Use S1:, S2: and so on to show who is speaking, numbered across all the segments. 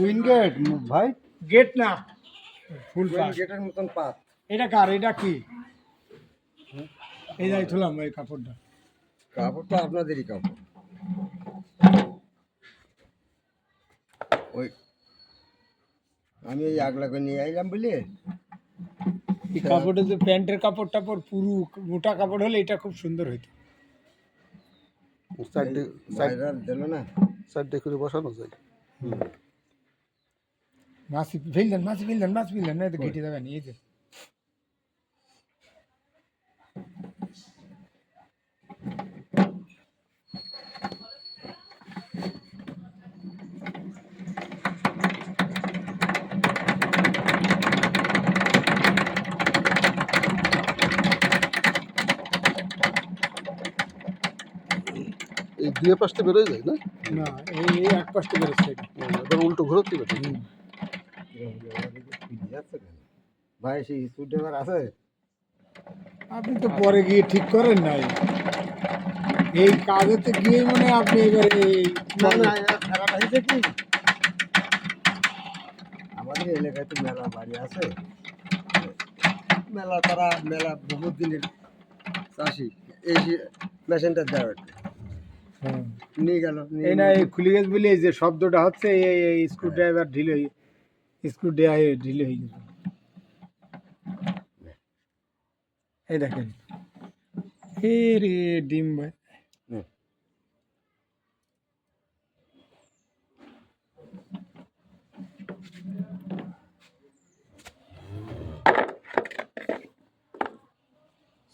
S1: Queen gate ভাই,
S2: gate না, ফুল
S1: queen
S2: পাত।
S1: গেটের মতন পাত।
S2: এটা কার? এটা কি? এই যাই থুলাম এই কাপড়টা।
S1: কাপড়টা আপনাদেরই কাপড়। ওই আমি এই আগলা করে নিয়ে আইলাম বলে
S2: এই কাপড়টা যে প্যান্টের কাপড় টাপড় পুরো মোটা কাপড় হলে এটা খুব সুন্দর হইতো।
S1: বাইরে দিল না।
S3: সাইডে করে বসানো যায়।
S2: মাছি ফেললেন, মাছি ফেললেন, মাছি ফেললেন, না তো কেটে যাবেন। এই যে
S3: এই দুই পাশটা বেরোয় যায় না?
S2: না, এই এক পাশটা বেরোচ্ছে এটা।
S3: এবার উল্টো ঘুরতে পারে।
S1: ভাই সেই স্ক্রুড্রাইভার আছে?
S2: আপনি তো পরে গিয়ে ঠিক করেন নাই, এই কাজেতে গিয়ে মানে আপনি এবারে
S1: না না, খারাপ হয়েছে কি, আমাদের এলাকায় তো মেলা বাড়ি আছে, মেলা তারা মেলা বহুত দিনের চাষি, এই মেশিনটা দেওয়া নিয়ে গেল।
S2: এই না, এই খুলে গেছে বলে এই যে শব্দটা হচ্ছে, এই স্ক্রু ড্রাইভার ঢিলে স্ক্রু ড্রাইভার ঢিলে হয়ে গেছে। এই দেখেন, এ রে ডিম ভাই।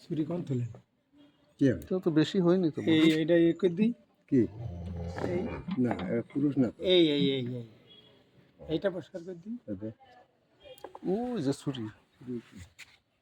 S2: ছুরি কোন তুলেন?
S1: কি হবে?
S3: এটা তো বেশি হয়নি তো।
S2: এইটা এ করে দিই।
S1: কি
S2: এই
S1: না, পুরুষ না তো।
S2: এইটা পরিষ্কার করে দিই।
S3: ওই যে ছুরি।